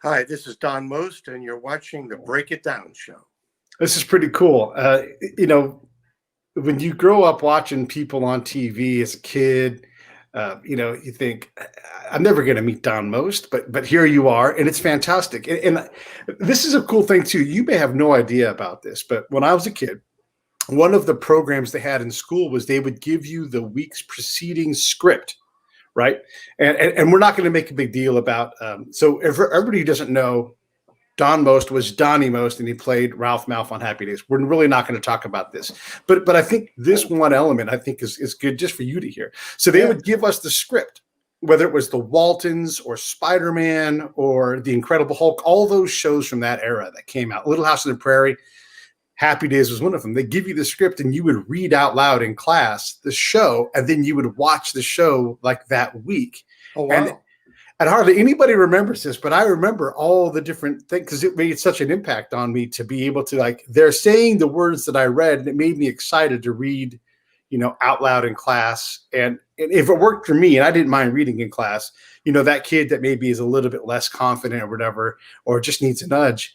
Hi, this is Don Most, and you're watching the Break It Down show. This is pretty cool. When you grow up watching people on TV as a kid, you think I'm never going to meet Don Most, but here you are, and it's fantastic. And this is a cool thing too. You may have no idea about this, but when I was a kid, one of the programs they had in school was they would give you the week's preceding script, right? And we're not going to make a big deal about. So if everybody who doesn't know, Don Most was Donnie Most, and he played Ralph Malph on Happy Days. We're really not going to talk about this, but I think this one element I think is good just for you to hear. So they would give us the script, whether it was the Waltons or Spider-Man or the Incredible Hulk, all those shows from that era that came out. Little House on the Prairie, Happy Days was one of them. They give you the script and you would read out loud in class the show, and then you would watch the show like that week. Oh, wow. And hardly anybody remembers this, but I remember all the different things because it made such an impact on me to be able to, they're saying the words that I read, and it made me excited to read, out loud in class. And if it worked for me, and I didn't mind reading in class, that kid that maybe is a little bit less confident or whatever, or just needs a nudge,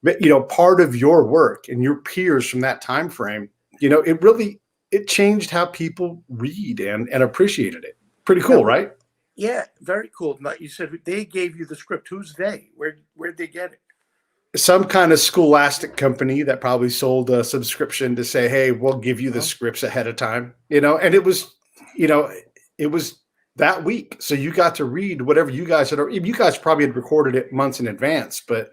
but, part of your work and your peers from that time frame, it changed how people read and appreciated it. Pretty cool, right? Yeah, very cool. You said they gave you the script. Who's they? Where'd they get it? Some kind of scholastic company that probably sold a subscription to say, hey, we'll give you the scripts ahead of time, and it was that week. So you got to read whatever you guys probably had recorded it months in advance, but.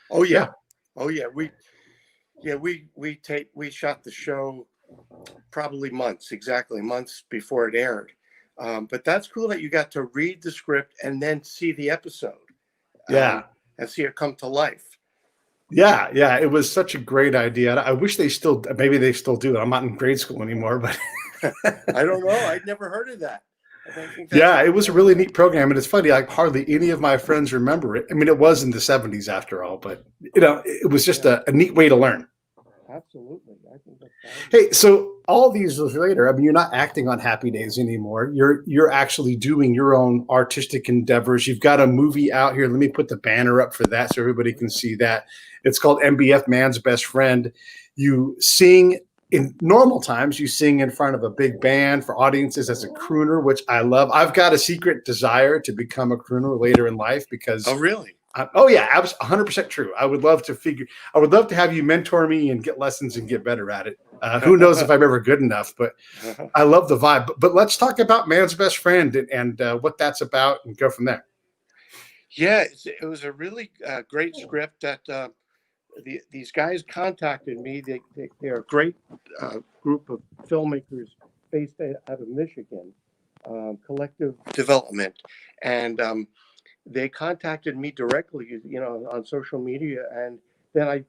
Oh yeah. We shot the show probably months before it aired. But that's cool that you got to read the script and then see the episode. And see it come to life. Yeah. It was such a great idea. I wish maybe they still do it. I'm not in grade school anymore, but I don't know. I'd never heard of that. It was a really neat program. And it's funny, hardly any of my friends remember it. I mean, it was in the 70s after all, but it was just a neat way to learn. Absolutely. I think that's fine. Hey, so all these years later, I mean, you're not acting on Happy Days anymore. You're actually doing your own artistic endeavors. You've got a movie out here. Let me put the banner up for that so everybody can see that. It's called MBF, Man's Best Friend. You sing in normal times. You sing in front of a big band for audiences as a crooner, which I love. I've got a secret desire to become a crooner later in life because. Oh, really? I was 100% true. I would love to have you mentor me and get lessons and get better at it. Who knows if I'm ever good enough, but I love the vibe. But let's talk about Man's Best Friend and what that's about and go from there. Yeah, it was a really great script that these guys contacted me. They're a great group of filmmakers based out of Michigan, Collective Development. And they contacted me directly, on social media, and then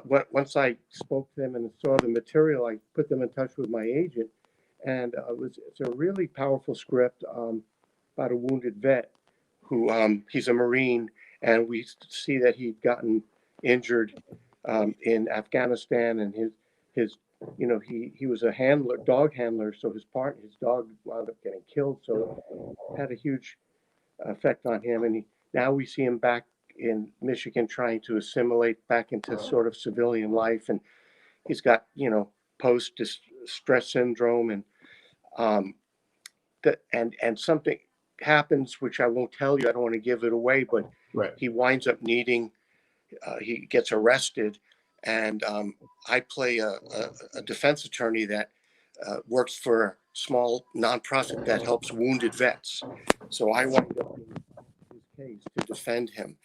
once I spoke to them and saw the material, I put them in touch with my agent, and it's a really powerful script about a wounded vet who he's a Marine, and we see that he'd gotten injured in Afghanistan, and his he was a dog handler, so his dog wound up getting killed, so it had a huge effect on him, and now we see him back in Michigan trying to assimilate back into sort of civilian life, and he's got post stress syndrome, and and something happens which I won't tell you. I don't want to give it away, but he winds up he gets arrested, and I play a defense attorney that works for a small nonprofit that helps wounded vets. So I wind up in his case to defend him,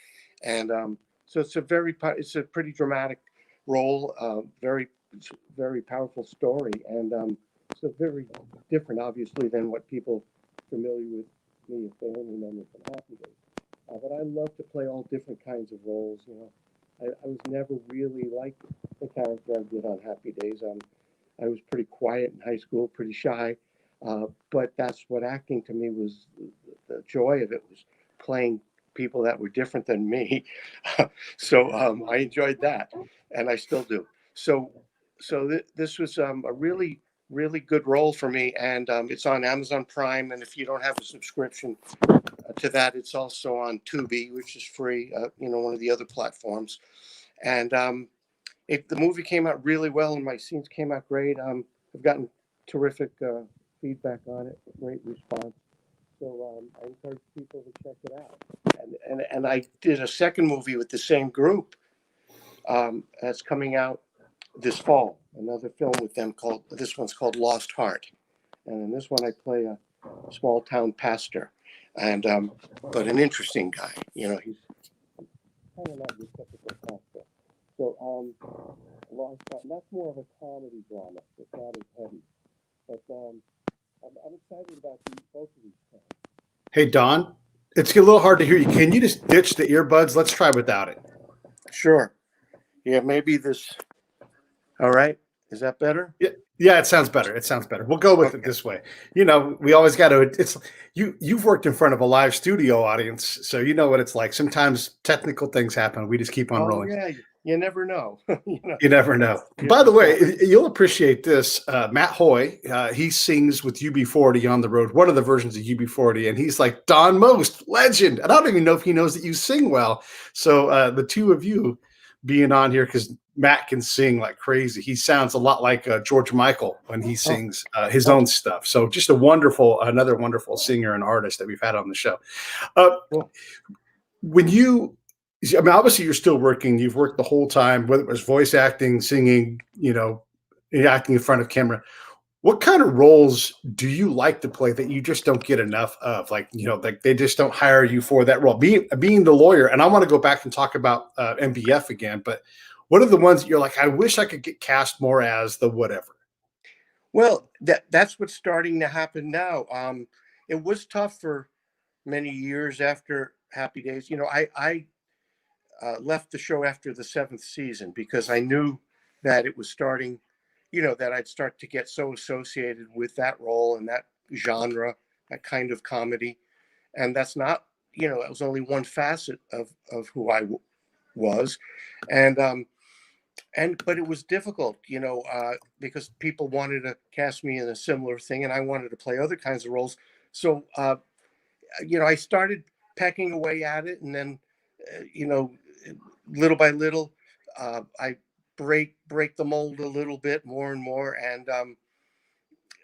and so it's a pretty dramatic role, very powerful story, and it's a very different, obviously, than what people familiar with me if they only know me from Happy Days. But I love to play all different kinds of roles. I was never really like the character I did on Happy Days. I was pretty quiet in high school, pretty shy, but that's what acting to me was. The joy of it was playing people that were different than me. So I enjoyed that, and I still do. So this was a really, really good role for me, and it's on Amazon Prime. And if you don't have a subscription to that, it's also on Tubi, which is free, one of the other platforms. And the movie came out really well, and my scenes came out great. I've gotten terrific feedback on it, great response. So I encourage people to check it out. And I did a second movie with the same group that's coming out this fall. Another film with them this one's called Lost Heart. And in this one, I play a small town pastor, and but an interesting guy. He's kind of not your typical pastor. So Lost Heart, and that's more of a comedy drama. It's not as heavy. But I'm excited about both of these films. Hey, Don, it's a little hard to hear you. Can you just ditch the earbuds? Let's try without it. Sure. Yeah, maybe this. All right. Is that better? Yeah, it sounds better. It sounds better. We'll go with it this way. We always got to. It's you've worked in front of a live studio audience, so you know what it's like. Sometimes technical things happen. We just keep on rolling. Yeah, you never know. You never know. By the way, you'll appreciate this. Matt Hoy, he sings with UB40 on the road, one of the versions of UB40, and he's like Don Most, legend. And I don't even know if he knows that you sing well. So the two of you being on here, because Matt can sing like crazy. He sounds a lot like George Michael when he sings his own stuff. So just another wonderful singer and artist that we've had on the show. Obviously you're still working. You've worked the whole time, whether it was voice acting, singing, acting in front of camera. What kind of roles do you like to play that you just don't get enough of? Like they just don't hire you for that role. Being the lawyer, and I want to go back and talk about MBF again, but what are the ones that you're like, I wish I could get cast more as the whatever? Well, that's what's starting to happen now. It was tough for many years after Happy Days. I left the show after the 7th season because I knew that it was starting, that I'd start to get so associated with that role and that genre, that kind of comedy. And that's not, it was only one facet of who I was. But it was difficult, because people wanted to cast me in a similar thing and I wanted to play other kinds of roles. So, I started pecking away at it, and then, little by little, I break the mold a little bit more and more. And,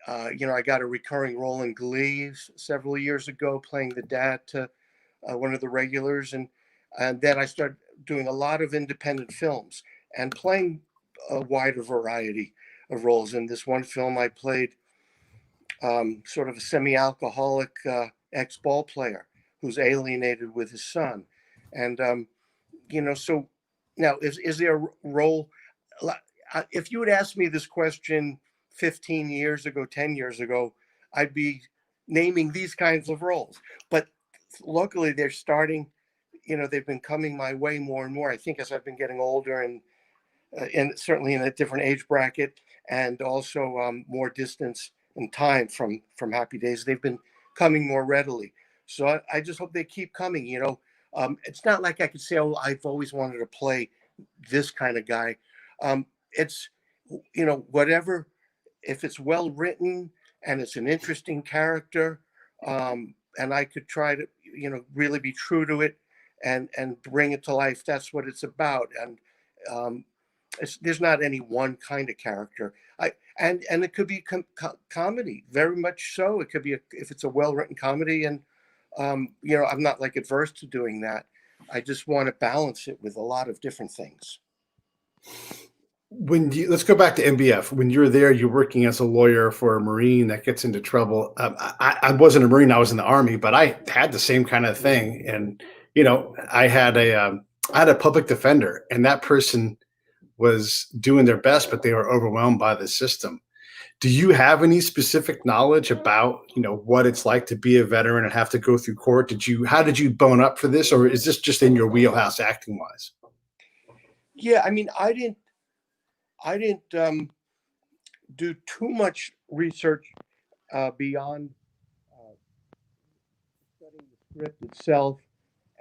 I got a recurring role in Glee several years ago, playing the dad to one of the regulars. And then I started doing a lot of independent films and playing a wider variety of roles. In this one film, I played sort of a semi-alcoholic ex-ball player who's alienated with his son. And, so now is there a role? If you had asked me this question 15 years ago, 10 years ago, I'd be naming these kinds of roles. But luckily they're starting, they've been coming my way more and more. I think as I've been getting older and certainly in a different age bracket, and also more distance and time from Happy Days, they've been coming more readily. So I just hope they keep coming. It's not like I could say, oh, I've always wanted to play this kind of guy. It's, whatever, if it's well written and it's an interesting character, and I could try to, really be true to it and bring it to life. That's what it's about. And there's not any one kind of character. And it could be comedy, very much so. It could be if it's a well-written comedy, and I'm not like adverse to doing that. I just want to balance it with a lot of different things. Let's go back to MBF. When you're there, you're working as a lawyer for a Marine that gets into trouble. I wasn't a Marine; I was in the Army, but I had the same kind of thing. And I had a public defender, and that person was doing their best, but they were overwhelmed by the system. Do you have any specific knowledge about what it's like to be a veteran and have to go through court? How did you bone up for this, or is this just in your wheelhouse acting wise? Yeah, I mean, I didn't do too much research beyond studying the script itself,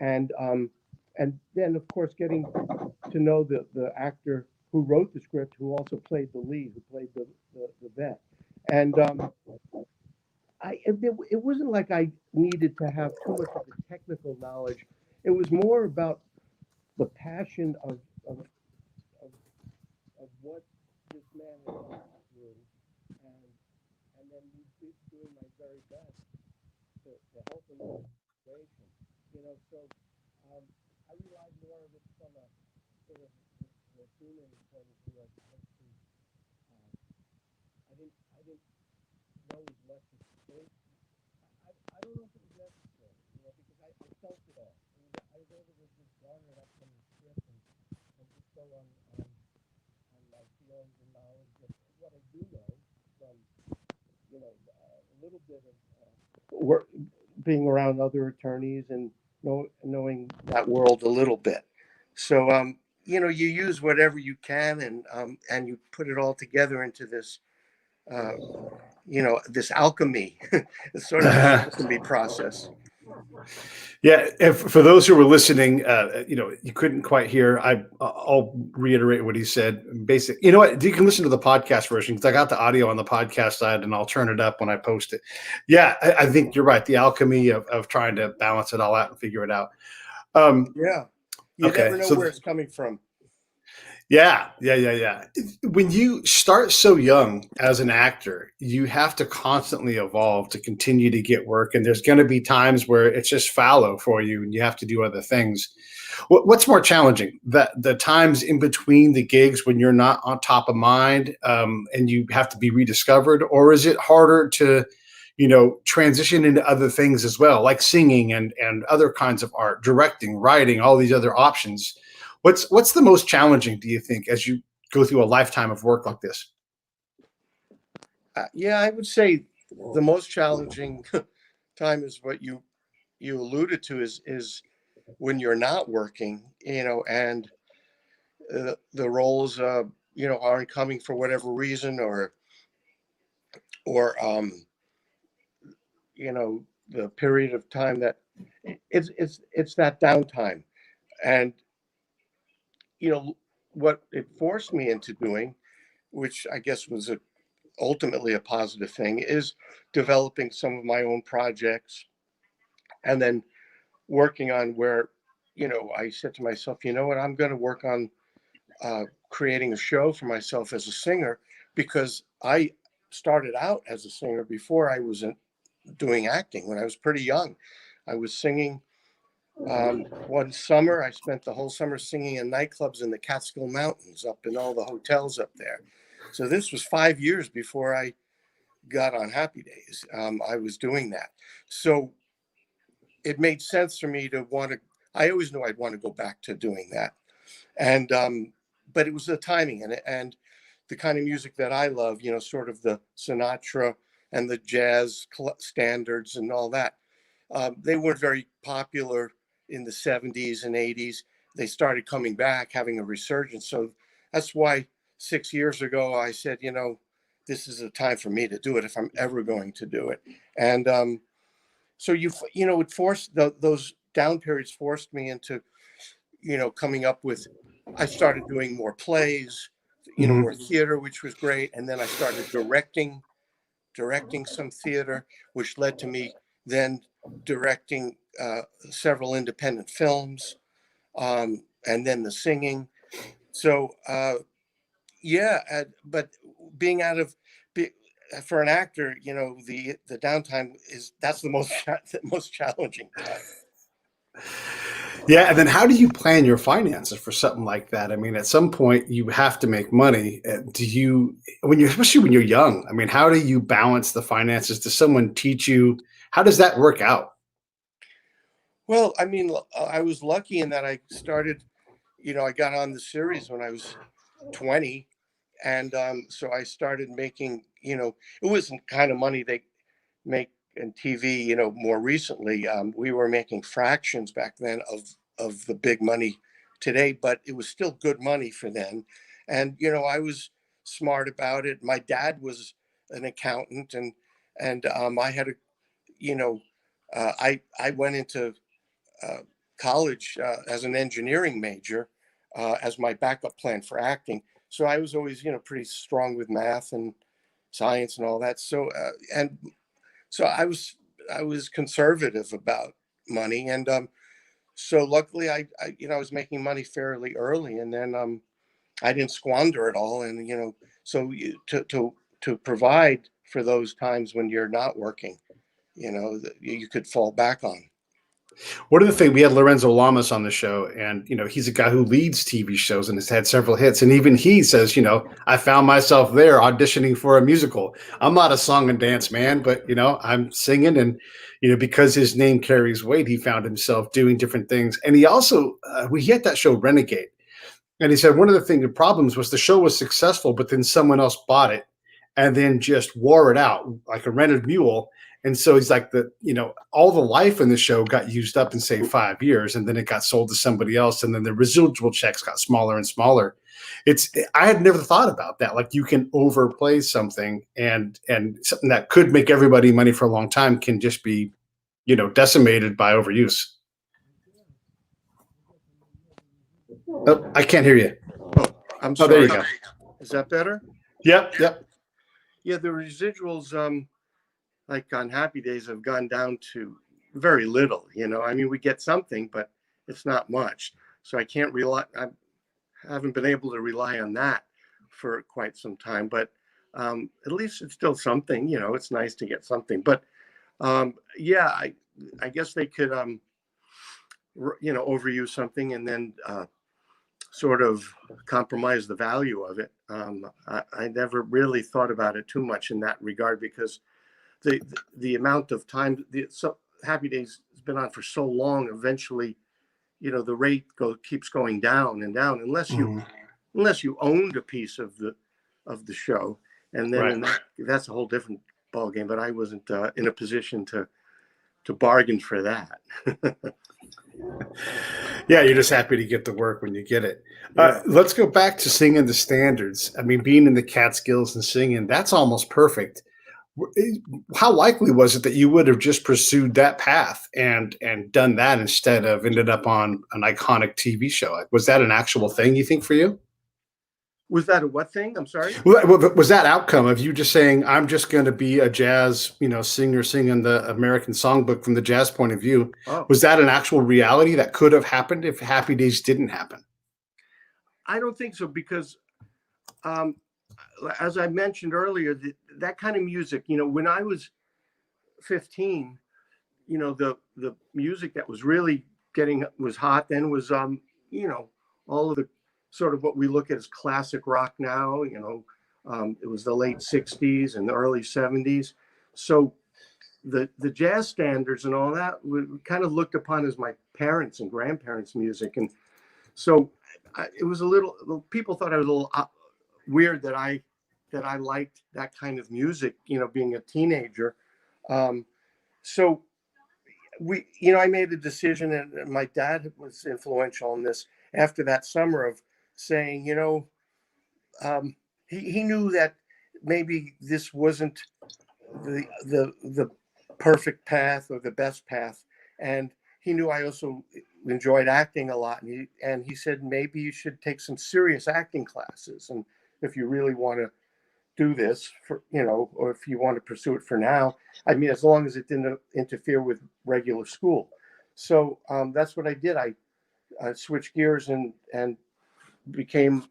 and then of course getting to know the actor who wrote the script, who also played the lead, who played the vet, and it wasn't like I needed to have too much of the technical knowledge. It was more about the passion of, of what this man was going through, and and then me doing my very best to help him in the situation. So um, I relied more of it from a sort of the human point of view as opposed to I didn't know as much as think. I don't know if it was necessary, because I felt it all. I was able to just garner up from the script and just go on my feelings and knowledge of what I do know from a little bit of work, being around other attorneys and knowing that world a little bit. So you use whatever you can and you put it all together into this uh, this alchemy. It's sort of an alchemy process. Yeah, if, for those who were listening, you couldn't quite hear. I'll reiterate what he said. Basic, you know what? You can listen to the podcast version because I got the audio on the podcast side, and I'll turn it up when I post it. Yeah, I think you're right. The alchemy of trying to balance it all out and figure it out. Yeah, you Okay, never know so where it's coming from. yeah. When you start so young as an actor, you have to constantly evolve to continue to get work. And there's going to be times where it's just fallow for you and you have to do other things. What's more challenging? The times in between the gigs when you're not on top of mind and you have to be rediscovered? Or is it harder to, transition into other things as well, like singing and other kinds of art, directing, writing, all these other options? What's the most challenging, do you think, as you go through a lifetime of work like this? Yeah, I would say the most challenging time is what you alluded to is when you're not working, and the roles aren't coming for whatever reason, or the period of time that it's that downtime. And what it forced me into doing, which I guess was ultimately a positive thing, is developing some of my own projects, and then working on where I said to myself, you know what, I'm going to work on creating a show for myself as a singer, because I started out as a singer before I was doing acting. When I was pretty young, I was singing. One summer, I spent the whole summer singing in nightclubs in the Catskill Mountains, up in all the hotels up there. So this was 5 years before I got on Happy Days. I was doing that. So it made sense for me to want to, I always knew I'd want to go back to doing that. And, but it was the timing and the kind of music that I love, sort of the Sinatra and the jazz standards and all that. They weren't very popular in the 70s and 80s. They started coming back, having a resurgence. So that's why 6 years ago I said, this is the time for me to do it if I'm ever going to do it. And so it forced those down periods forced me into coming up with. I started doing more plays, more theater, which was great, and then I started directing some theater, which led to me then directing several independent films, and then the singing. So but being out of be, for an actor, the downtime that's the most the most challenging time. Yeah, and then how do you plan your finances for something like that? I mean, at some point you have to make money. Do you, especially when you're young? I mean, how do you balance the finances? Does someone teach you? How does that work out? Well, I mean, I was lucky in that I started, I got on the series when I was 20. And so I started making, it wasn't kind of money they make in TV, more recently. We were making fractions back then of the big money today, but it was still good money for then. And, I was smart about it. My dad was an accountant, and I had a, I went into uh, college as an engineering major as my backup plan for acting. So I was always, pretty strong with math and science and all that. So, and So I was conservative about money, and so luckily I was making money fairly early, and then I didn't squander it all, and so to provide for those times when you're not working, that you could fall back on. One of the things, we had Lorenzo Lamas on the show, and he's a guy who leads TV shows and has had several hits. And even he says, I found myself there auditioning for a musical. I'm not a song and dance man, but I'm singing, and because his name carries weight, he found himself doing different things. And he also we had that show Renegade, and he said one of the problems was the show was successful, but then someone else bought it and then just wore it out like a rented mule. And so he's like, all the life in the show got used up in say 5 years, and then it got sold to somebody else, and then the residual checks got smaller and smaller. I had never thought about that. Like, you can overplay something, and something that could make everybody money for a long time can just be, decimated by overuse. Oh, I can't hear you. Oh, I'm sorry. There you go. Is that better? Yep. Yeah, the residuals, like on Happy Days, have gone down to very little. I mean, we get something, but it's not much. So I can't rely. I haven't been able to rely on that for quite some time. But at least it's still something. It's nice to get something. But yeah, I guess they could, overuse something and then sort of compromise the value of it. I never really thought about it too much in that regard, because the amount of time Happy Days has been on for so long, eventually, the rate keeps going down and down unless you owned a piece of the show, and then Right. That's a whole different ballgame. But I wasn't in a position to bargain for that. Yeah, you're just happy to get the work when you get it. Yeah. Let's go back to singing the standards. I mean, being in the Catskills and singing, that's almost perfect. How likely was it that you would have just pursued that path and done that instead of ended up on an iconic TV show? Like, was that an actual thing, you think, for you? Was that a what thing? I'm sorry. Was that outcome of you just saying, I'm just going to be a jazz, singer singing the American Songbook from the jazz point of view? Oh. Was that an actual reality that could have happened if Happy Days didn't happen? I don't think so, because as I mentioned earlier, that kind of music, when I was 15, the music that was really was hot then was, all of the sort of what we look at as classic rock now. It was the late 60s and the early 70s. So the jazz standards and all that were kind of looked upon as my parents' and grandparents' music. And so it was people thought I was a little weird that I liked that kind of music, being a teenager. So I made a decision, and my dad was influential in this, after that summer, of saying, he knew that maybe this wasn't the perfect path or the best path. And he knew I also enjoyed acting a lot. And he said, maybe you should take some serious acting classes. And if you really want to do this or if you want to pursue it for now, I mean, as long as it didn't interfere with regular school. So that's what I did. I switched gears and became,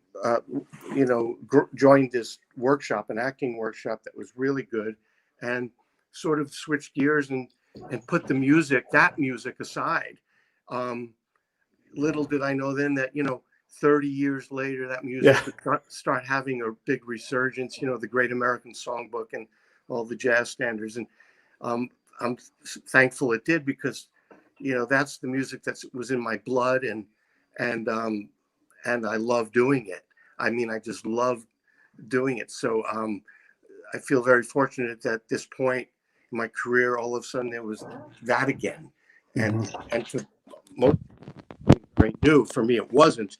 joined this workshop, an acting workshop that was really good, and sort of switched gears and put that music aside. Little did I know then that, 30 years later, that music would start having a big resurgence, the Great American Songbook and all the jazz standards. And I'm thankful it did, because, that's the music that was in my blood, and I love doing it. I mean, I just love doing it. So I feel very fortunate that at this point in my career, all of a sudden there was that again. And for most very new. For me, it wasn't,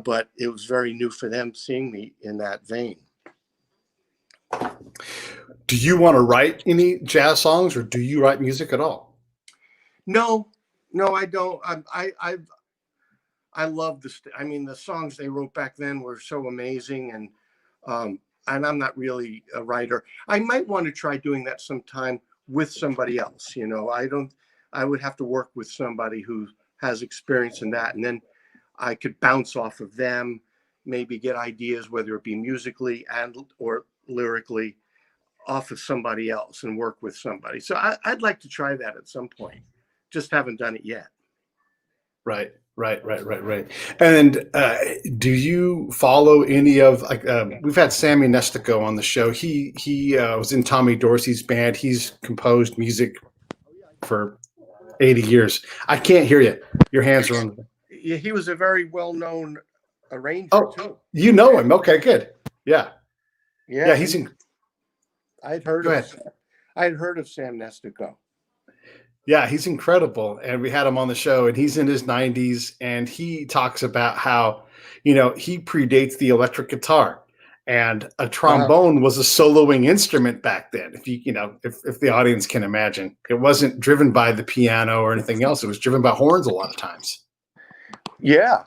but it was very new for them seeing me in that vein. Do you want to write any jazz songs, or do you write music at all? No, I don't. I love the songs they wrote back then were so amazing, and I'm not really a writer. I might want to try doing that sometime with somebody else. You know, I would have to work with somebody who has experience in that, and then I could bounce off of them, maybe get ideas, whether it be musically and or lyrically, off of somebody else and work with somebody. So I'd like to try that at some point. Just haven't done it yet. Right. And do you follow any of like we've had Sammy Nestico on the show. He was in Tommy Dorsey's band. He's composed music for 80 years. I can't hear you. Your hands are on. Yeah, he was a very well-known arranger too. You know him. Okay, good. Yeah. Yeah, He's in. I'd Go ahead. heard of Sam Nestico. Yeah, he's incredible. And we had him on the show, and he's in his 90s, and he talks about how, he predates the electric guitar, and a trombone was a soloing instrument back then. If the audience can imagine, it wasn't driven by the piano or anything else. It was driven by horns a lot of times. Yeah,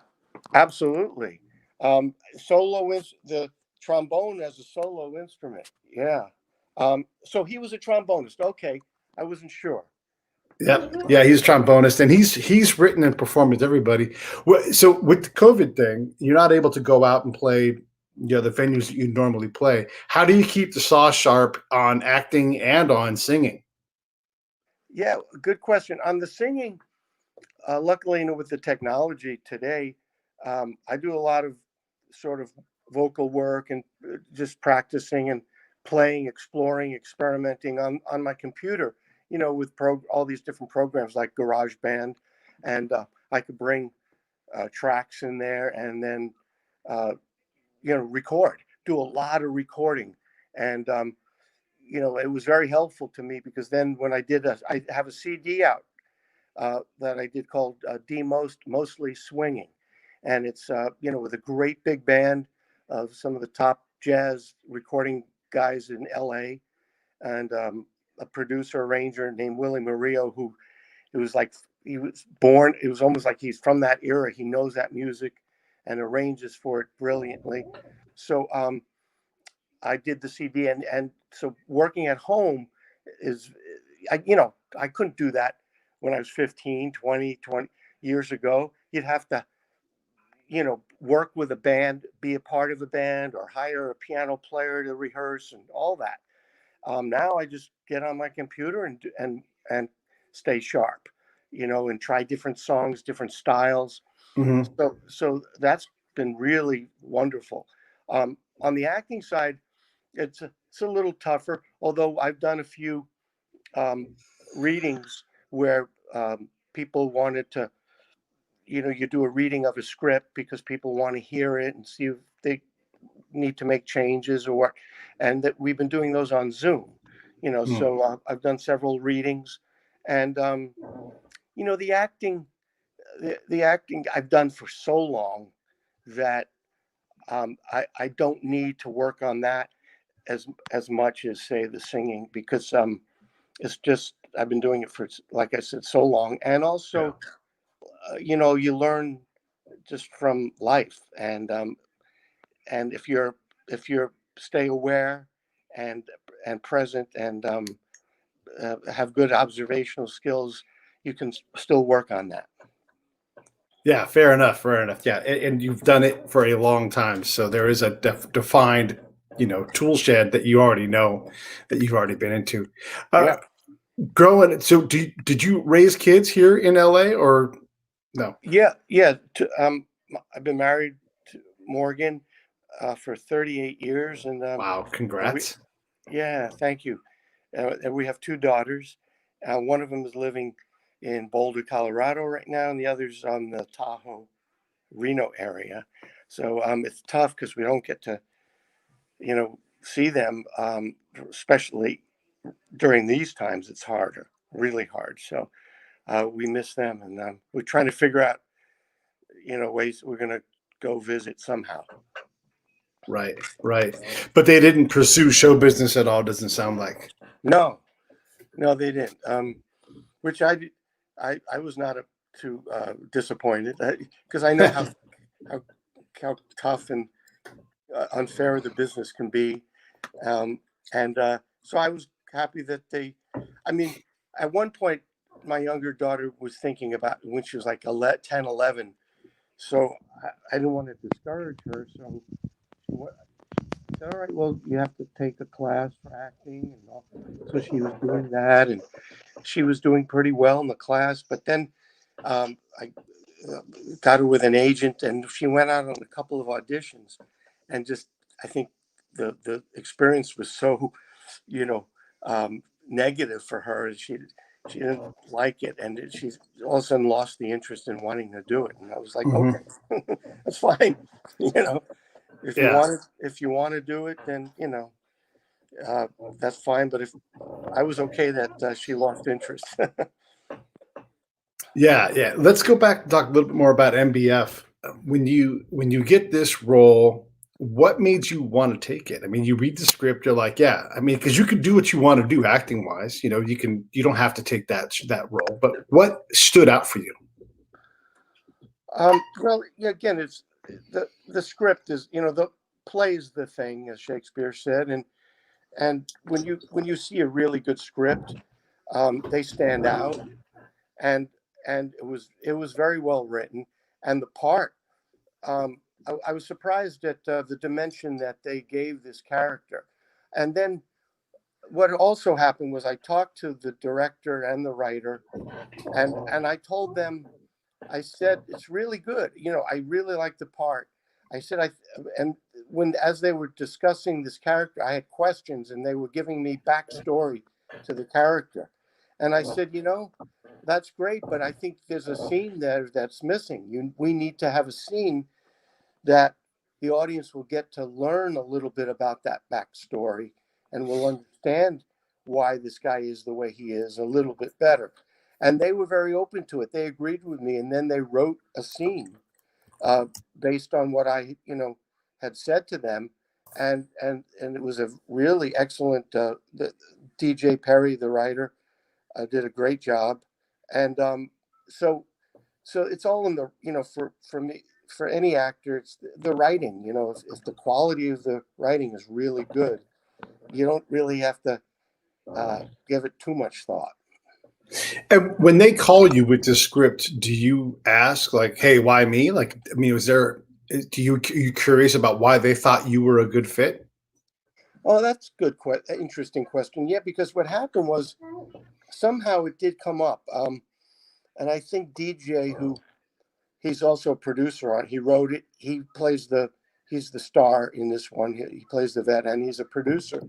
absolutely. The trombone as a solo instrument. Yeah. So he was a trombonist. Okay. I wasn't sure. Yeah, he's a trombonist, and he's written and performed with everybody. So with the COVID thing, you're not able to go out and play, the venues that you normally play. How do you keep the saw sharp on acting and on singing? Yeah, good question. On the singing, luckily, with the technology today, I do a lot of sort of vocal work and just practicing and playing, exploring, experimenting on my computer. With all these different programs like GarageBand, and I could bring tracks in there and then record, do a lot of recording, and it was very helpful to me, because then when I have a CD out that I did called Mostly Swinging, and it's with a great big band of some of the top jazz recording guys in LA, and a producer arranger named Willie Murillo, who it was like he was born. It was almost like he's from that era. He knows that music and arranges for it brilliantly. So I did the CD, and so working at home is, I couldn't do that when I was 15, 20 years ago. You'd have to, work with a band, be a part of a band, or hire a piano player to rehearse and all that. Now I just get on my computer and stay sharp, and try different songs, different styles. Mm-hmm. So that's been really wonderful. On the acting side, it's a little tougher, although I've done a few readings where people wanted to, you do a reading of a script because people want to hear it and see if they need to make changes, and that we've been doing those on Zoom. So I've done several readings, and the acting I've done for so long that I don't need to work on that as much as, say, the singing, because it's just, I've been doing it for, like I said, so long. And also you learn just from life, and if you're stay aware and present, and have good observational skills, you can still work on that. Yeah, fair enough. Yeah, and you've done it for a long time, so there is a defined, tool shed that you already know, that you've already been into. Yeah. Growing. So, did you raise kids here in LA or no? Yeah. I've been married to Morgan for 38 years, and Wow, congrats. yeah, thank you. And we have two daughters. One of them is living in Boulder, Colorado right now, and the other's on the Tahoe, Reno area. So it's tough because we don't get to, see them, especially during these times. It's harder, really hard. So we miss them, and we're trying to figure out, ways we're going to go visit somehow. Right. But they didn't pursue show business at all. Doesn't sound like. No, they didn't. Which I was not too disappointed, because I know how tough and unfair the business can be, and so I was happy that they I mean, at one point, my younger daughter was thinking about when she was like 11, 10, 11. So I didn't want to discourage her. So she said, all right, well, you have to take a class for acting. And all. So she was doing that. And she was doing pretty well in the class. But then I got her with an agent, and she went out on a couple of auditions. And just, I think the experience was so, you know, negative for her. She didn't like it, and she all of a sudden lost the interest in wanting to do it. And I was like, okay, that's fine. You know, Yeah. if you want to do it, then that's fine. But if I was okay that she lost interest. Yeah, yeah. Let's go back and talk a little bit more about MBF. When you get this role, what made you want to take it? I mean, you read the script, you're like, yeah. I mean, because you could do what you want to do acting wise. You know, you don't have to take that role. But what stood out for you? Well, yeah, again, it's the script is the play's the thing, as Shakespeare said, and when you see a really good script, they stand out, and it was very well written, and the part. I was surprised at the dimension that they gave this character, and then what also happened was I talked to the director and the writer, and I told them, I said it's really good. I really like the part. I said and when as they were discussing this character, I had questions, and they were giving me backstory to the character, and I said, that's great, but I think there's a scene there that's missing. We need to have a scene that the audience will get to learn a little bit about that backstory and will understand why this guy is the way he is a little bit better. And they were very open to it. They agreed with me, and then they wrote a scene uh, based on what I, had said to them, and it was a really excellent. DJ Perry, the writer, did a great job, and so it's all in the for me, for any actor, it's the writing. If the quality of the writing is really good, you don't really have to give it too much thought. And when they call you with the script, do you ask like, "Hey, why me?" Like, I mean, are you curious about why they thought you were a good fit? Oh, that's good. Interesting question. Yeah, because what happened was somehow it did come up, and I think DJ, who he's also a producer on, he wrote it. He's the star in this one. He plays the vet, and he's a producer.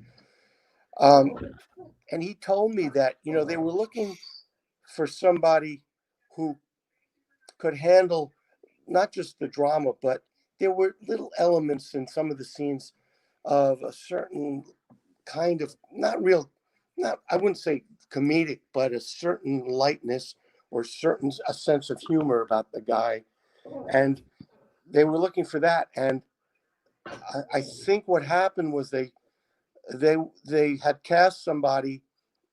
Um, and he told me that they were looking for somebody who could handle not just the drama, but there were little elements in some of the scenes of a certain kind of not I wouldn't say comedic, but a certain lightness or a sense of humor about the guy, and they were looking for that. And I think what happened was they they had cast somebody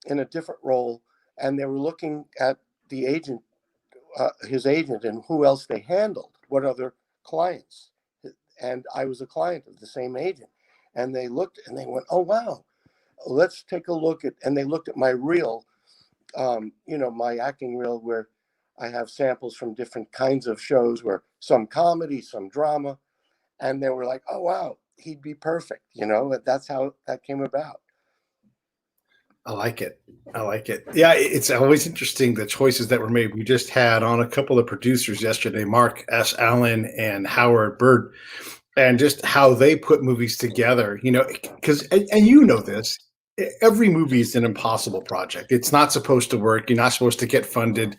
in a different role, and they were looking at the agent, his agent, and who else they handled, what other clients. And I was a client of the same agent, and they looked and they went, "Oh wow, let's take a look at." And they looked at my reel, my acting reel, where I have samples from different kinds of shows, where some comedy, some drama, and they were like, "Oh wow, he'd be perfect." That's how that came about. I like it. I like it. Yeah, it's always interesting the choices that were made. We just had on a couple of producers yesterday, Mark S. Allen and Howard Bird, and just how they put movies together. Because and you know this, every movie is an impossible project. It's not supposed to work. You're not supposed to get funded.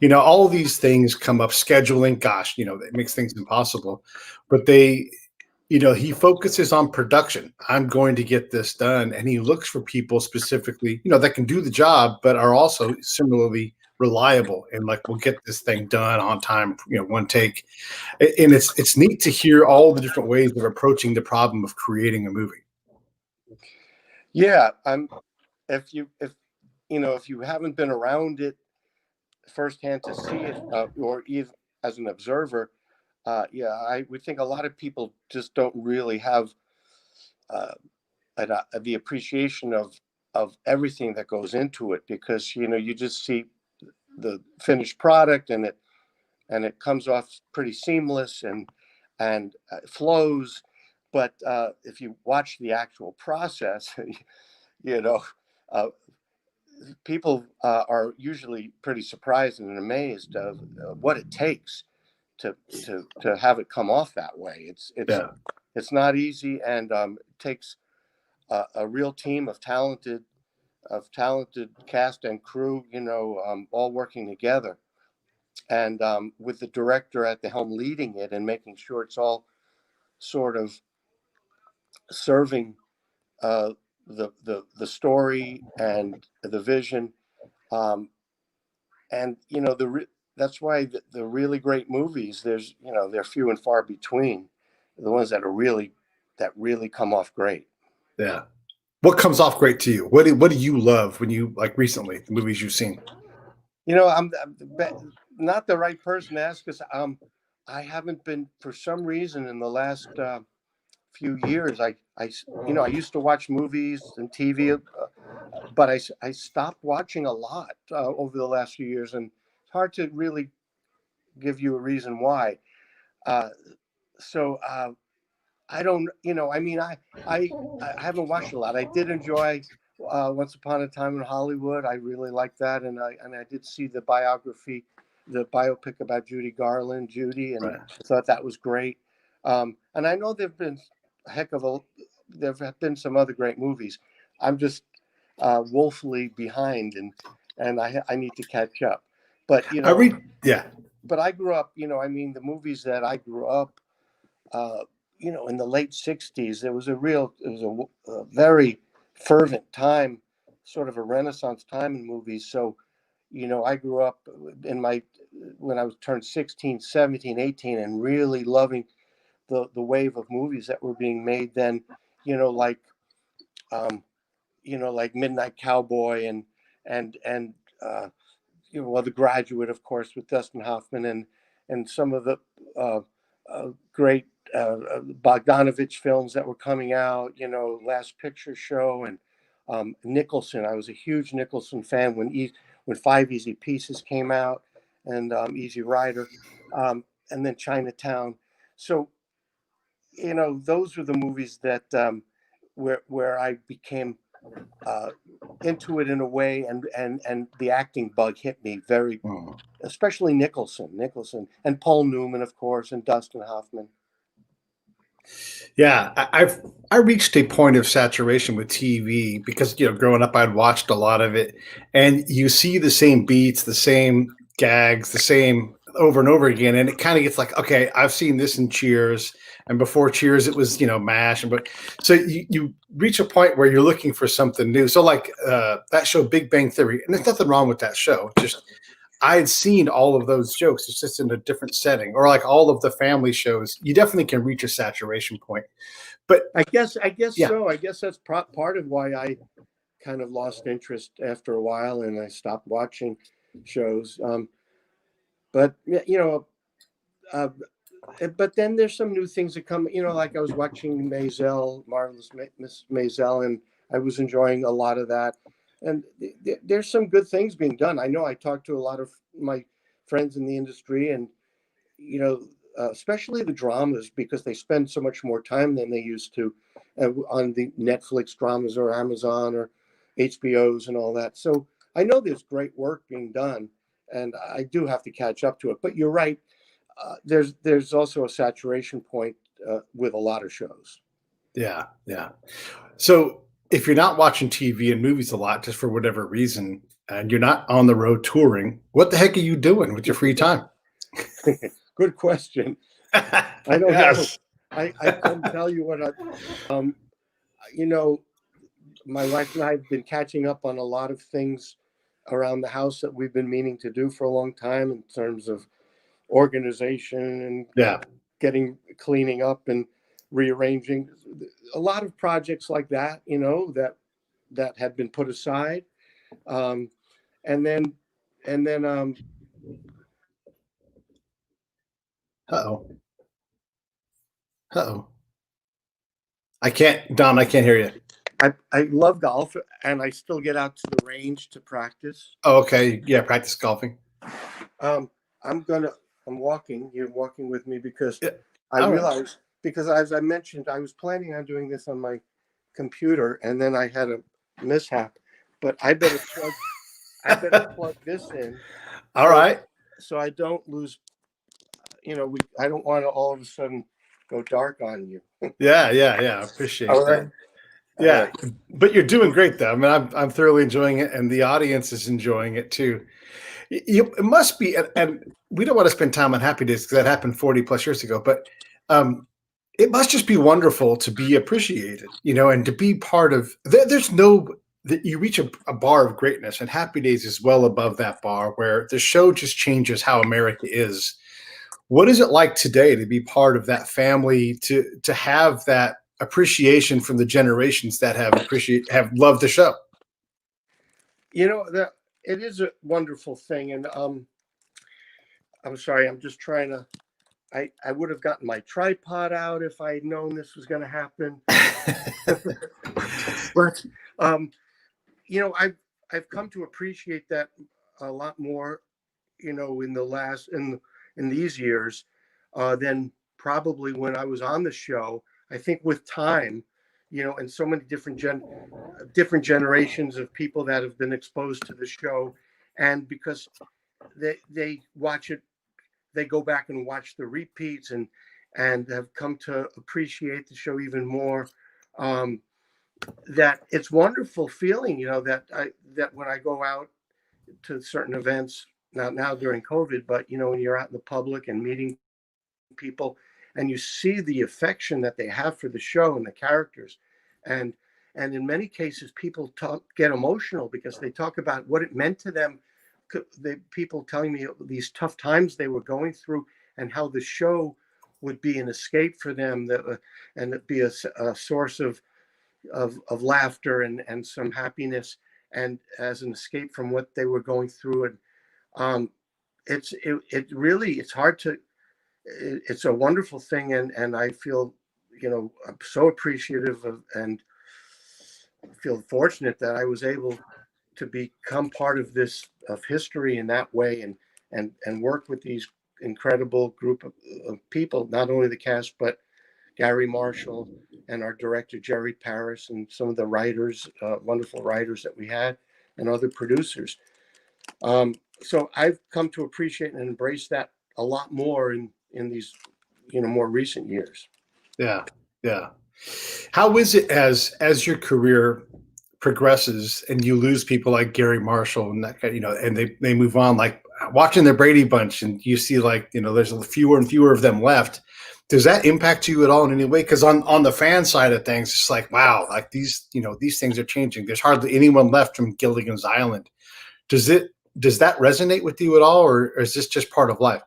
All these things come up. Scheduling, gosh, it makes things impossible. But he focuses on production. I'm going to get this done. And he looks for people specifically, that can do the job, but are also similarly reliable and like, we'll get this thing done on time, one take. And it's neat to hear all the different ways of approaching the problem of creating a movie. Yeah, if you haven't been around it firsthand to see it, or even as an observer, yeah, I would think a lot of people just don't really have uh, the appreciation of of everything that goes into it, because you just see the finished product, and it comes off pretty seamless, and flows. But if you watch the actual process, you know, uh, people are usually pretty surprised and amazed of what it takes to have it come off that way. Yeah. It's not easy, and it takes a real team of talented cast and crew, all working together, and with the director at the helm leading it and making sure it's all sort of serving the story and the vision. And that's why the really great movies, they're few and far between, the ones that really come off great. Yeah. What comes off great to you? What do you love when you, like, recently, the movies you've seen? I'm not the right person to ask, because I haven't been, for some reason, in the last few years. I used to watch movies and TV, but I stopped watching a lot over the last few years, and it's hard to really give you a reason why. Uh, so I don't, I mean, I haven't watched a lot. I did enjoy Once Upon a Time in Hollywood. I really liked that, and I did see the biopic about Judy Garland, Judy, and Right. I thought that was great. And I know there have been some other great movies. I'm just woefully behind, and I need to catch up. But Yeah. but I grew up, the movies that I grew up, uh, in the late '60s, it was a very fervent time, sort of a renaissance time in movies. So, I grew up when I was turned 16, 17, 18, and really loving the wave of movies that were being made then, like, like Midnight Cowboy, and The Graduate, of course, with Dustin Hoffman, and some of the great Bogdanovich films that were coming out. Last Picture Show, and Nicholson. I was a huge Nicholson fan when Five Easy Pieces came out, and Easy Rider, and then Chinatown. So those were the movies that where I became uh, into it in a way, and the acting bug hit me very, Mm. especially Nicholson, and Paul Newman, of course, and Dustin Hoffman. Yeah, I reached a point of saturation with TV because, growing up, I'd watched a lot of it, and you see the same beats, the same gags, the same over and over again, and it kind of gets like, okay, I've seen this in Cheers, and before Cheers, it was, MASH, but so you reach a point where you're looking for something new. So, like, that show Big Bang Theory, and there's nothing wrong with that show, just I had seen all of those jokes. It's just in a different setting, or like all of the family shows. You definitely can reach a saturation point. But I guess yeah, so. I guess that's part of why I kind of lost interest after a while, and I stopped watching shows. But uh, but then there's some new things that come. Like I was watching Marvelous Miss Maisel, and I was enjoying a lot of that. And there's some good things being done. I know I talked to a lot of my friends in the industry, and especially the dramas, because they spend so much more time than they used to on the Netflix dramas or Amazon or HBOs and all that. So I know there's great work being done, and I do have to catch up to it. But you're right. There's also a saturation point with a lot of shows. yeah, yeah. So if you're not watching TV and movies a lot, just for whatever reason, and you're not on the road touring, what the heck are you doing with your free time? Good question. I don't know. Yes. I couldn't tell you what um, you know, my wife and I have been catching up on a lot of things around the house that we've been meaning to do for a long time, in terms of organization and Yeah. cleaning up and rearranging. A lot of projects like that, that had been put aside. Um, and then, and then, Uh-oh. Uh-oh. I can't, Don, I can't hear you. I love golf, and I still get out to the range to practice. Oh, okay. Yeah, practice golfing. Um, I'm walking. You're walking with me because Yeah. I All right. realized, because as I mentioned, I was planning on doing this on my computer, and then I had a mishap. But I better plug this in All so right. so I don't lose. I don't want to all of a sudden go dark on you. Yeah, yeah, yeah. I appreciate All that. right. All Yeah, right. but you're doing great though. I mean, I'm thoroughly enjoying it, and the audience is enjoying it too. It must be, and we don't want to spend time on Happy Days because that happened 40 plus years ago. But um, it must just be wonderful to be appreciated, and to be part of. There's no that you reach a bar of greatness, and Happy Days is well above that bar, where the show just changes how America is. What is it like today to be part of that family, to have that appreciation from the generations that have loved the show? That it is a wonderful thing, and I'm sorry. I'm just trying to. I would have gotten my tripod out if I had known this was going to happen. But um, I've come to appreciate that a lot more, in the last in these years, than probably when I was on the show. I think with time, and so many different generations of people that have been exposed to the show, and because they watch it, they go back and watch the repeats, and have come to appreciate the show even more. Um, that it's wonderful feeling, that when I go out to certain events, not now during COVID, but when you're out in the public and meeting people, and you see the affection that they have for the show and the characters, and in many cases people get emotional because they talk about what it meant to them. People telling me these tough times they were going through, and how the show would be an escape for them, and it be a source of laughter and some happiness, and as an escape from what they were going through. And it really, it's hard to, it's a wonderful thing, and I feel, I'm so appreciative of, and feel fortunate that I was able to become part of this, of history in that way, and work with these incredible group of people, not only the cast, but Gary Marshall and our director Jerry Paris, and some of the writers, wonderful writers that we had, and other producers. So I've come to appreciate and embrace that a lot more in these, more recent years. Yeah, yeah. How is it as your career progresses and you lose people like Gary Marshall and that guy, and they move on, like watching the Brady Bunch, and you see, like, there's fewer and fewer of them left. Does that impact you at all in any way? Because on the fan side of things, it's like, wow, like these things are changing. There's hardly anyone left from Gilligan's Island. Does that resonate with you at all, or is this just part of life?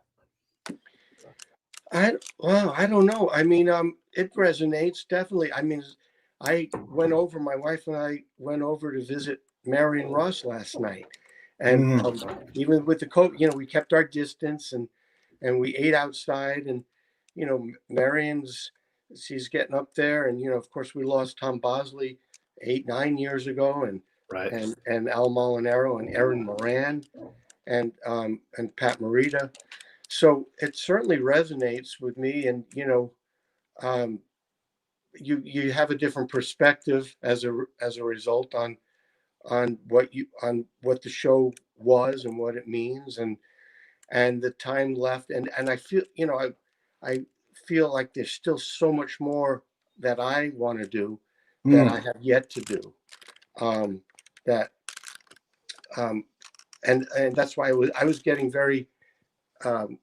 I don't know. I mean, it resonates definitely. I mean, my wife and I went over to visit Marion Ross last night, and Mm, even with the COVID, we kept our distance, and we ate outside, and Marion's, she's getting up there, and of course we lost Tom Bosley 8-9 years ago, and right. Al Molinaro and Erin Moran, and Pat Morita. So it certainly resonates with me, and um, you have a different perspective as a result on what the show was and what it means, and the time left, and I feel, I feel like there's still so much more that I want to do, that I Mm, have yet to do, that um, and that's why I was getting very um,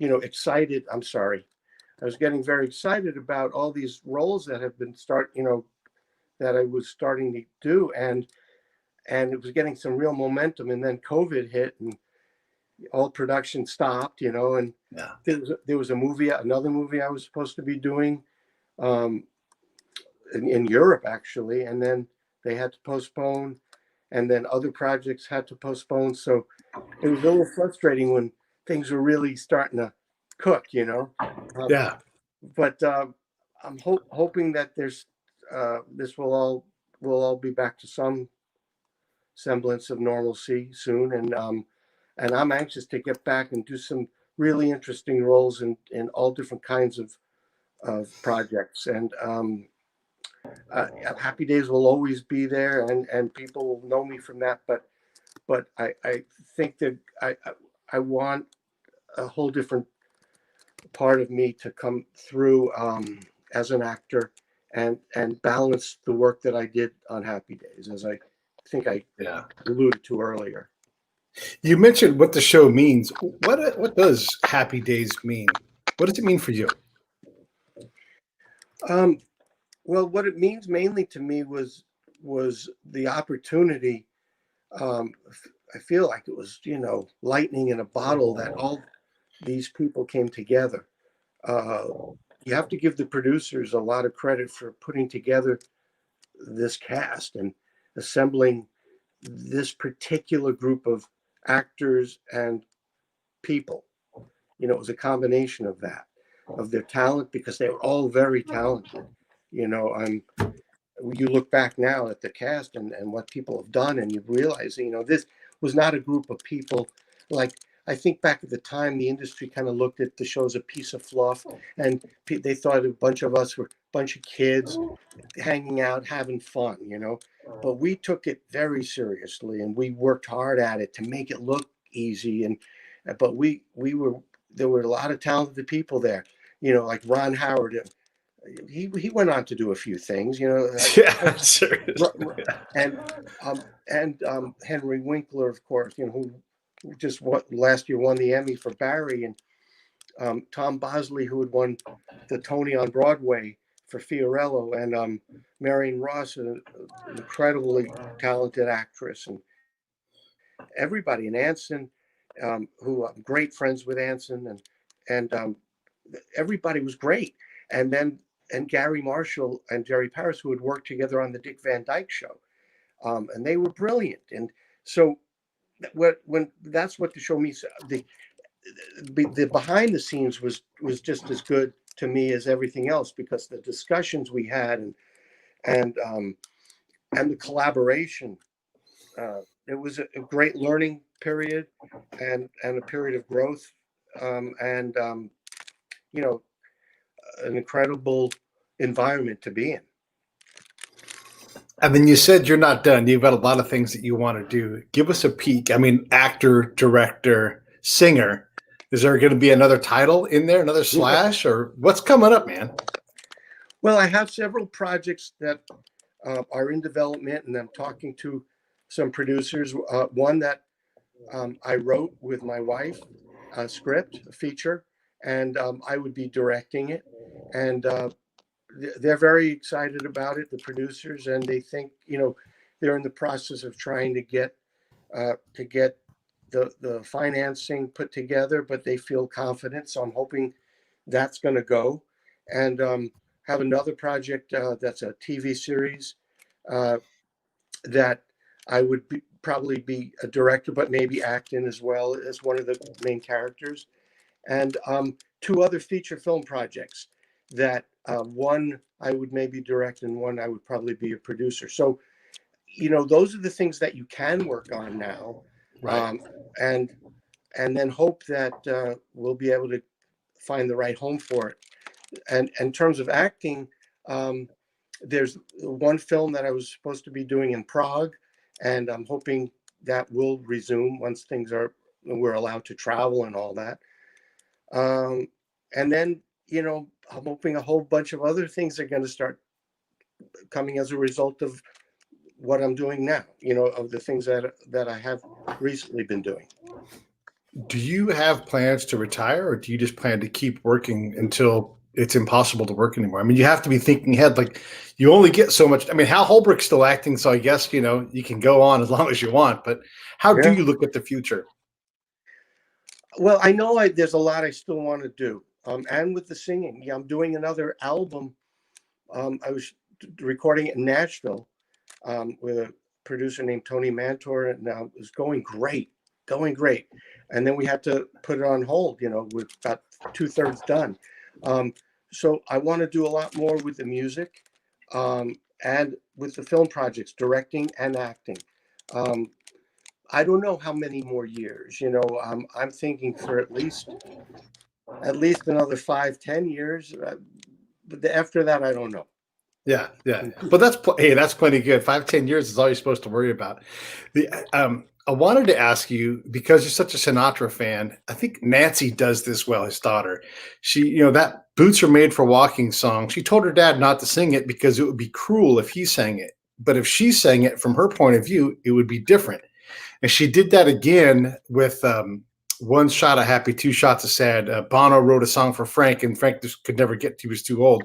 excited. I'm sorry. I was getting very excited about all these roles that have been that I was starting to do, and it was getting some real momentum. And then COVID hit, and all production stopped, and yeah. there was another movie I was supposed to be doing, um, in Europe actually, and then they had to postpone, and then other projects had to postpone. So it was a little frustrating when things were really starting to cook. Um, Yeah. but I'm hoping that this will all we'll all be back to some semblance of normalcy soon, and I'm anxious to get back and do some really interesting roles in all different kinds of projects. And Happy Days will always be there, and people will know me from that. But I think that I want a whole different part of me to come through as an actor and balance the work that I did on Happy Days, as I think I Yeah. alluded to earlier. You mentioned what the show means. What does Happy Days mean? What does it mean for you? Well, what it means mainly to me was the opportunity. I feel like it was, lightning in a bottle that all these people came together. Uh, you have to give the producers a lot of credit for putting together this cast and assembling this particular group of actors and people. It was a combination of that, of their talent, because they were all very talented. I'm You look back now at the cast and what people have done, and you realize, this was not a group of people like, I think back at the time, the industry kind of looked at the show as a piece of fluff, and they thought a bunch of us were a bunch of kids hanging out, having fun. But we took it very seriously, and we worked hard at it to make it look easy. But there were a lot of talented people there, like Ron Howard. He went on to do a few things, Yeah, sure. and Henry Winkler, of course, who just last year won the Emmy for Barry, and Tom Bosley, who had won the Tony on Broadway for Fiorello, and Marion Ross, an incredibly talented actress, and everybody, and Anson, who I'm great friends with Anson, and everybody was great, and Gary Marshall and Jerry Paris, who had worked together on the Dick Van Dyke Show, and they were brilliant. And so, when that's what the show means, the behind the scenes was just as good to me as everything else, because the discussions we had and the collaboration. It was a great learning period, and a period of growth, and an incredible environment to be in. And then you said you're not done. You've got a lot of things that you want to do. Give us a peek. I mean, actor, director, singer. Is there going to be another title in there, another slash, or what's coming up, man? Well, I have several projects that are in development, and I'm talking to some producers. One that I wrote with my wife, a script, a feature, and I would be directing it. And they're very excited about it, the producers, and they think, they're in the process of trying to get the financing put together, but they feel confident. So I'm hoping that's going to go. And have another project that's a TV series uh, that I would probably be a director, but maybe act in as well as one of the main characters. And two other feature film projects that one I would maybe direct, and one I would probably be a producer. So, those are the things that you can work on now. Right. And then hope that we'll be able to find the right home for it. And in terms of acting, there's one film that I was supposed to be doing in Prague, and I'm hoping that will resume once we're allowed to travel and all that. And then, I'm hoping a whole bunch of other things are going to start coming as a result of what I'm doing now, of the things that I have recently been doing. Do you have plans to retire, or do you just plan to keep working until it's impossible to work anymore? I mean, you have to be thinking ahead. Like, you only get so much. I mean, Hal Holbrook's still acting, so I guess, you can go on as long as you want. But how do Yeah. you look at the future? Well, I know there's a lot I still want to do. And with the singing, yeah, I'm doing another album. I was recording it in Nashville with a producer named Tony Mantor, and it was going great. And then we had to put it on hold. We're about 2/3 done. So I want to do a lot more with the music, and with the film projects, directing and acting. Um, I don't know how many more years. I'm thinking for at least another 5, 10 years. But after that, I don't know. Yeah, yeah. But hey, that's plenty good. 5, 10 years is all you're supposed to worry about. I wanted to ask you, because you're such a Sinatra fan. I think Nancy does this well. His daughter, that "Boots Are Made for Walking" song. She told her dad not to sing it because it would be cruel if he sang it. But if she sang it from her point of view, it would be different. And she did that again with "One Shot of Happy, Two Shots of Sad." Bono wrote a song for Frank, and Frank just could never get. He was too old.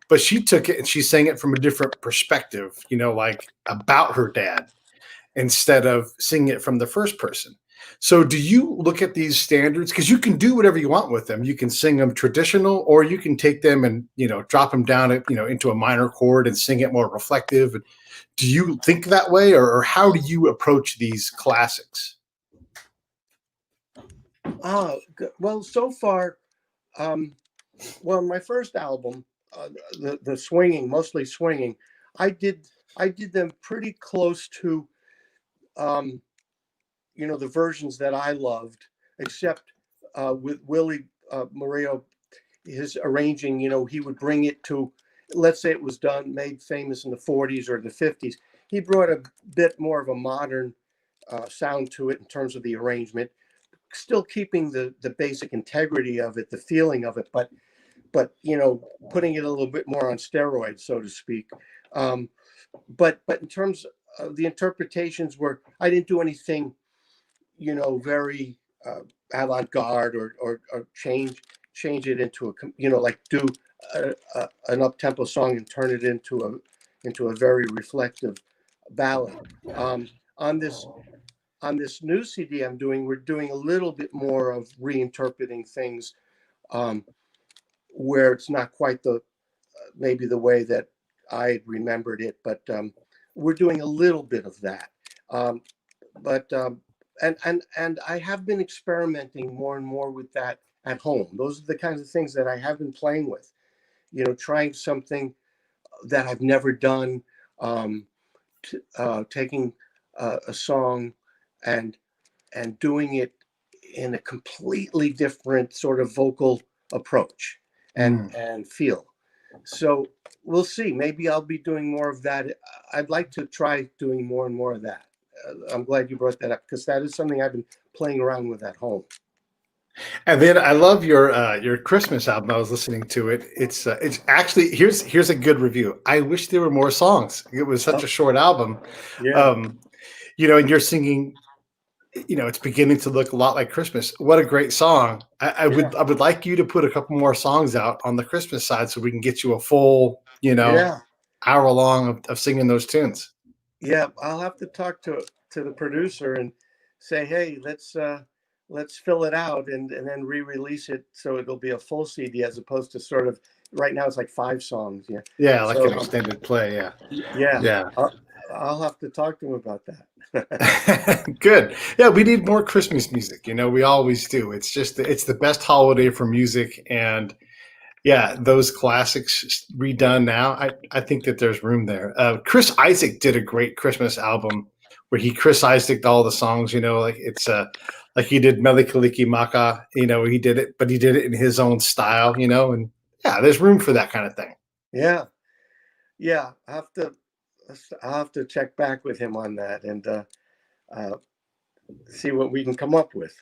But she took it and she sang it from a different perspective, like about her dad, instead of singing it from the first person. So do you look at these standards? Because you can do whatever you want with them. You can sing them traditional, or you can take them and, drop them down, into a minor chord and sing it more reflective. Do you think that way, or how do you approach these classics? Well, so far, my first album, the swinging, mostly swinging, I did them pretty close to, the versions that I loved, except with Willie Murillo, his arranging. He would bring it to, let's say it was made famous in the 40s or the 50s. He brought a bit more of a modern sound to it in terms of the arrangement, still keeping the basic integrity of it, the feeling of it, but putting it a little bit more on steroids, so to speak. But in terms of the interpretations, I didn't do anything, very avant-garde, or change it into like do an up-tempo song and turn it into a very reflective ballad. On this new CD we're doing a little bit more of reinterpreting things, where it's not quite maybe the way that I remembered it, but we're doing a little bit of that. And I have been experimenting more and more with that at home. Those are the kinds of things that I have been playing with, trying something that I've never done, taking a song and doing it in a completely different sort of vocal approach and feel. So we'll see. Maybe I'll be doing more of that. I'd like to try doing more and more of that. I'm glad you brought that up, because that is something I've been playing around with at home. And then I love your Christmas album. I was listening to it. It's actually, here's a good review. I wish there were more songs. It was such a short album. Yeah. And you're singing. It's beginning to look a lot like Christmas. What a great song! I would like you to put a couple more songs out on the Christmas side, so we can get you a full, hour long of singing those tunes. Yeah, I'll have to talk to the producer and say, hey, let's fill it out and then re-release it so it'll be a full CD, as opposed to sort of right now it's like 5 songs. Yeah. Yeah, like an extended play. Yeah. Yeah. I'll have to talk to him about that. Good. Yeah, we need more Christmas music. We always do. It's the best holiday for music, and yeah, those classics redone now. I think that there's room there. Chris Isaak did a great Christmas album where he Chris Isaac'd all the songs. Like it's like he did Mele Kalikimaka. He did it, but he did it in his own style. And yeah, there's room for that kind of thing. Yeah. I'll have to check back with him on that and see what we can come up with.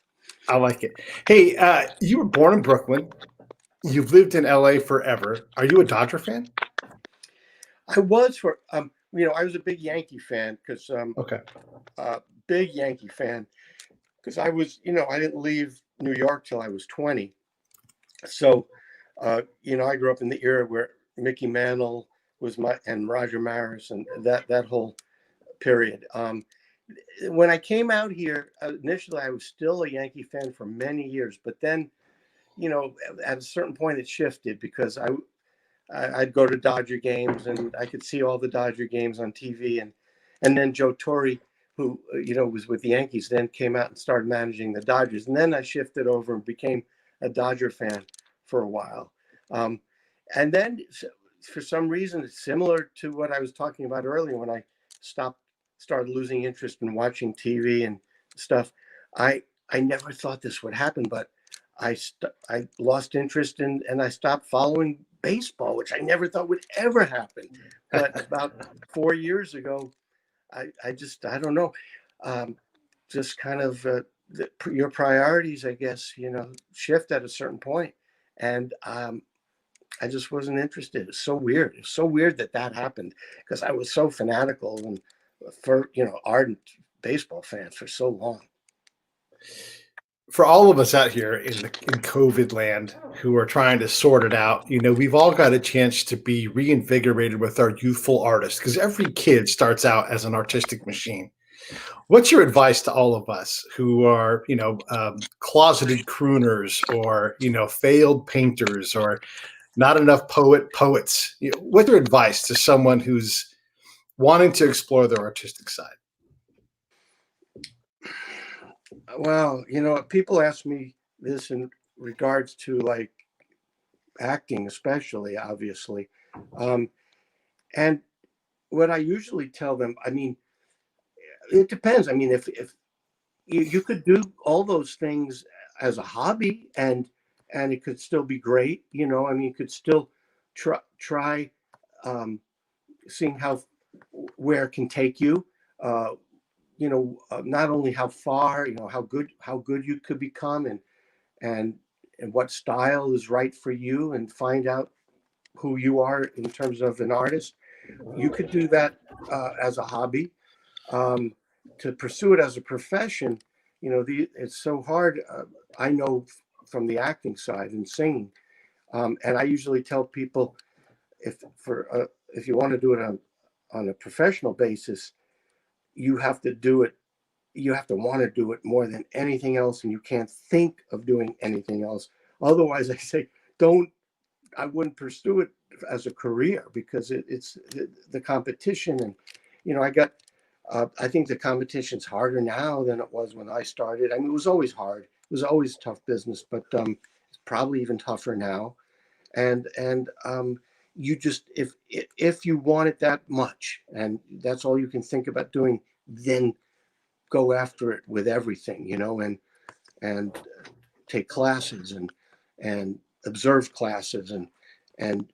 I like it. Hey, you were born in Brooklyn. You've lived in LA forever. Are you a Dodger fan? I was I was a big Yankee fan, because big Yankee fan, because I was, I didn't leave New York till I was 20. So, I grew up in the era where Mickey Mantle and Roger Maris and that whole period. When I came out here, initially I was still a Yankee fan for many years, but then, at a certain point it shifted, because I'd go to Dodger games and I could see all the Dodger games on TV, and then Joe Torre, who was with the Yankees, then came out and started managing the Dodgers, and then I shifted over and became a Dodger fan for a while, and then for some reason, it's similar to what I was talking about earlier when I started losing interest in watching TV and stuff. I never thought this would happen, but I lost interest in, and I stopped following baseball, which I never thought would ever happen. But about 4 years ago, I don't know, just kind of your priorities, I guess, shift at a certain point, and I just wasn't interested. It's so weird. It's so weird that happened because I was so fanatical and ardent baseball fan for so long. For all of us out here in COVID land who are trying to sort it out, we've all got a chance to be reinvigorated with our youthful artists because every kid starts out as an artistic machine. What's your advice to all of us who are, closeted crooners or, failed painters or not enough poets? What's your advice to someone who's wanting to explore their artistic side? Well, people ask me this in regards to like acting, especially, obviously. And what I usually tell them, I mean, it depends. I mean, if you could do all those things as a hobby and it could still be great, I mean, you could still try seeing where it can take you. Not only how far, how good you could become and what style is right for you, and find out who you are in terms of an artist. You could do that as a hobby. To pursue it as a profession, it's so hard. I know from the acting side and singing, and I usually tell people if you want to do it on a professional basis, you have to do it. You have to want to do it more than anything else, and you can't think of doing anything else. Otherwise, I say, I wouldn't pursue it as a career because it's the competition. And, I think the competition's harder now than it was when I started. I mean, it was always hard. It was always tough business, but it's probably even tougher now. And you just, if you want it that much and that's all you can think about doing, then go after it with everything, and take classes and observe classes and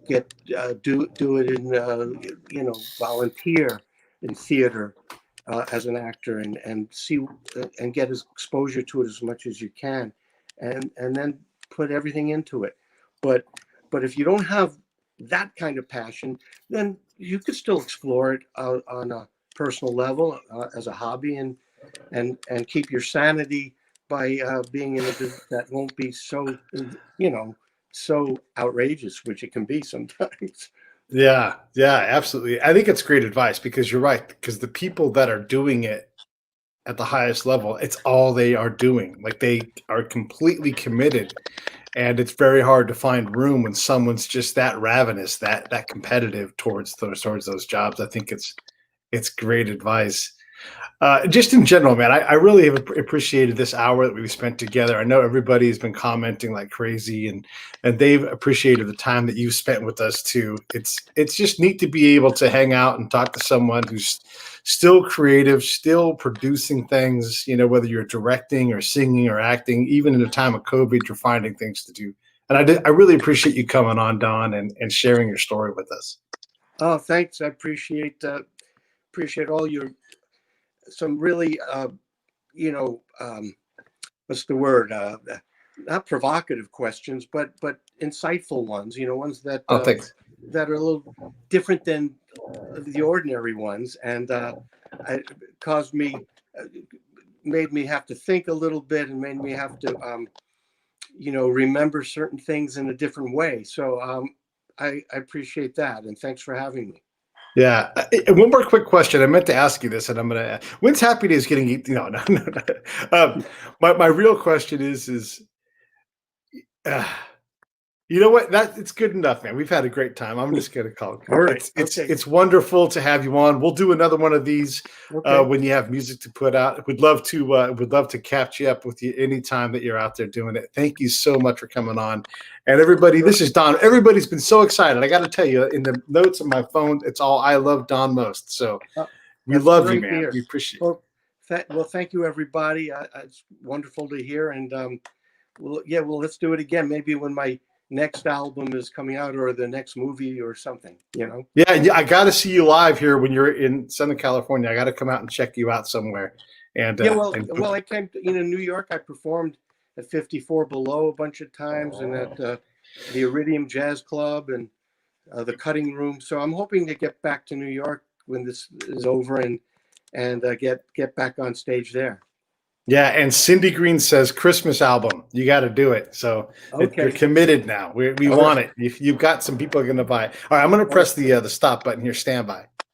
get do it in volunteer in theater as an actor and see and get exposure to it as much as you can, and then put everything into it. But if you don't have that kind of passion, then you could still explore it on a personal level as a hobby and keep your sanity by being in a business that won't be so so outrageous, which it can be sometimes. Yeah, absolutely. I think it's great advice because you're right. Because the people that are doing it at the highest level, it's all they are doing. Like they are completely committed, and it's very hard to find room when someone's just that ravenous, that competitive towards those jobs. I think it's great advice. Just in general, man, I really have appreciated this hour that we've spent together. I know everybody has been commenting like crazy, and they've appreciated the time that you've spent with us too. It's just neat to be able to hang out and talk to someone who's still creative, still producing things. Whether you're directing or singing or acting, even in a time of COVID, you're finding things to do. And I really appreciate you coming on, Don, and sharing your story with us. Oh, thanks. I appreciate all your some really what's the word, not provocative questions but insightful ones, ones that Thanks. that are a little different than the ordinary ones, and it caused me made me have to think a little bit and made me have to remember certain things in a different way. So I appreciate that, and thanks for having me. Yeah. And one more quick question. I meant to ask you this, and I'm going to. When's Happy Days getting? No. My real question is You know what? That it's good enough, man. We've had a great time. I'm just gonna call it. All right. It's wonderful to have you on. We'll do another one of these Okay. when you have music to put out. We'd love to catch you up with you anytime that you're out there doing it. Thank you so much for coming on. And everybody, this is Don. Everybody's been so excited. I got to tell you, in the notes on my phone, it's all I love Don most. So we love you, man. We appreciate it. Well, thank you, everybody. It's wonderful to hear. And let's do it again. Maybe when my next album is coming out or the next movie or something, you know? Yeah. I got to see you live here when you're in Southern California. I got to come out and check you out somewhere. And I came to, New York. I performed at 54 Below a bunch of times and at the Iridium Jazz Club and the Cutting Room. So I'm hoping to get back to New York when this is over and get back on stage there. Yeah, and Cindy Green says Christmas album. You got to do it. So you're committed now. We want it. If you've got some people are going to buy it. All right, I'm going to press the stop button here. Stand by.